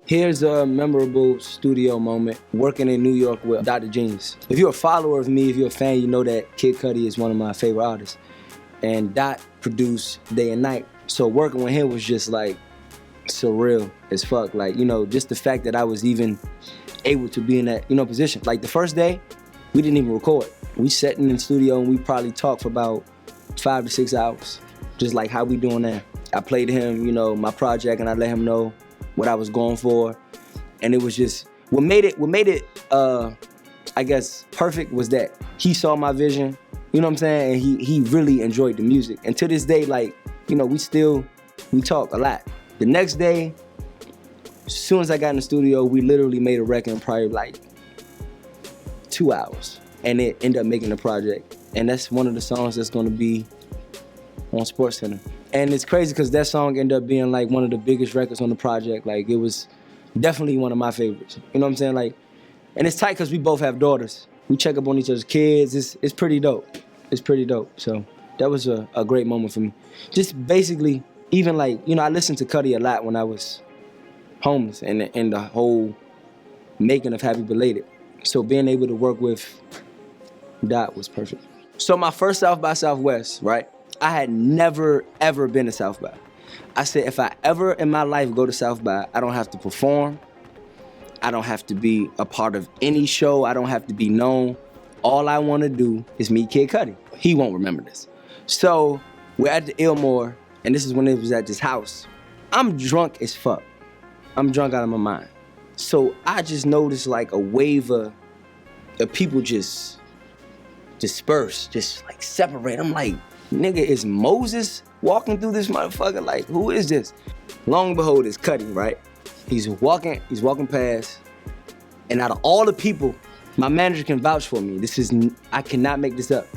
Here's a memorable studio moment working in New York with Dr. Genius. If you're a follower of me, if you're a fan, you know that Kid Cudi is one of my favorite artists. And Dot produced Day and Night. So working with him was just like surreal as fuck. Like, you know, just the fact that I was even able to be in that, you know, position. Like the first day, we didn't even record. We sat in the studio and we probably talked for about 5 to 6 hours, just like how we doing now. I played him, you know, my project, and I let him know what I was going for. And it was just, what made it, I guess, perfect was that he saw my vision, you know what I'm saying? And he really enjoyed the music. And to this day, like, you know, we talk a lot. The next day, as soon as I got in the studio, we literally made a record in probably like 2 hours. And it ended up making the project. And that's one of the songs that's gonna be on SportsCenter. And it's crazy because that song ended up being like one of the biggest records on the project. Like it was definitely one of my favorites. You know what I'm saying? Like, and it's tight because we both have daughters. We check up on each other's kids. It's pretty dope. It's pretty dope. So that was a great moment for me. Just basically, even like, you know, I listened to Cudi a lot when I was homeless and the whole making of Happy Belated. So being able to work with Dot was perfect. So my first South by Southwest, right? I had never, ever been to South by. I said, if I ever in my life go to South by, I don't have to perform. I don't have to be a part of any show. I don't have to be known. All I want to do is meet Kid Cudi. He won't remember this. So we're at the Ilmore, and this is when it was at this house. I'm drunk as fuck. I'm drunk out of my mind. So I just noticed like a wave of people just disperse, just like separate. I'm like, nigga, is Moses walking through this motherfucker? Like, who is this? Long and behold, it's Cudi, right? He's walking past, and out of all the people, my manager can vouch for me. I cannot make this up.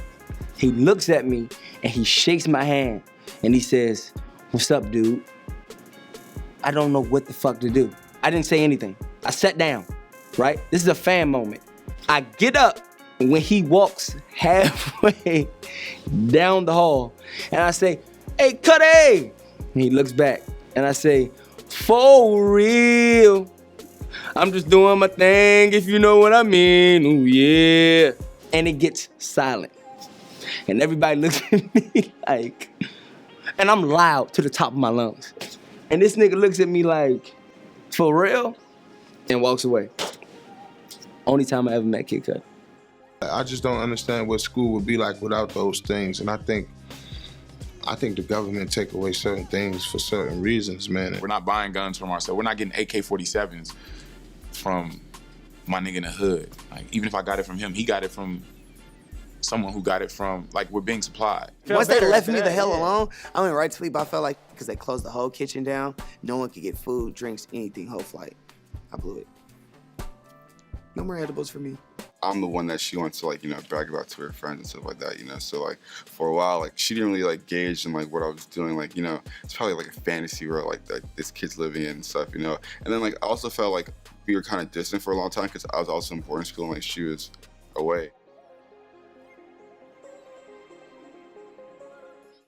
He looks at me and he shakes my hand and he says, "What's up, dude?" I don't know what the fuck to do. I didn't say anything. I sat down, right? This is a fan moment. I get up when he walks halfway down the hall, and I say, "Hey, Cudi!" And he looks back, and I say, "For real, I'm just doing my thing, if you know what I mean, ooh yeah." And it gets silent. And everybody looks at me like, and I'm loud to the top of my lungs. And this nigga looks at me like, "For real?" And walks away. Only time I ever met Kid Cudi. I just don't understand what school would be like without those things. And I think the government take away certain things for certain reasons, man. We're not buying guns from ourselves. We're not getting AK-47s from my nigga in the hood. Like, even if I got it from him, he got it from someone who got it from, like, we're being supplied. Once they left me the hell alone, I went right to sleep. I felt like, because they closed the whole kitchen down, no one could get food, drinks, anything, whole flight. I blew it. No more edibles for me. I'm the one that she wants to, like, you know, brag about to her friends and stuff like that, you know? So, like, for a while, like, she didn't really, like, gauge in, like, what I was doing. Like, you know, it's probably, like, a fantasy world, like, that this kid's living in and stuff, you know? And then, like, I also felt like we were kind of distant for a long time because I was also in boarding school and, like, she was away.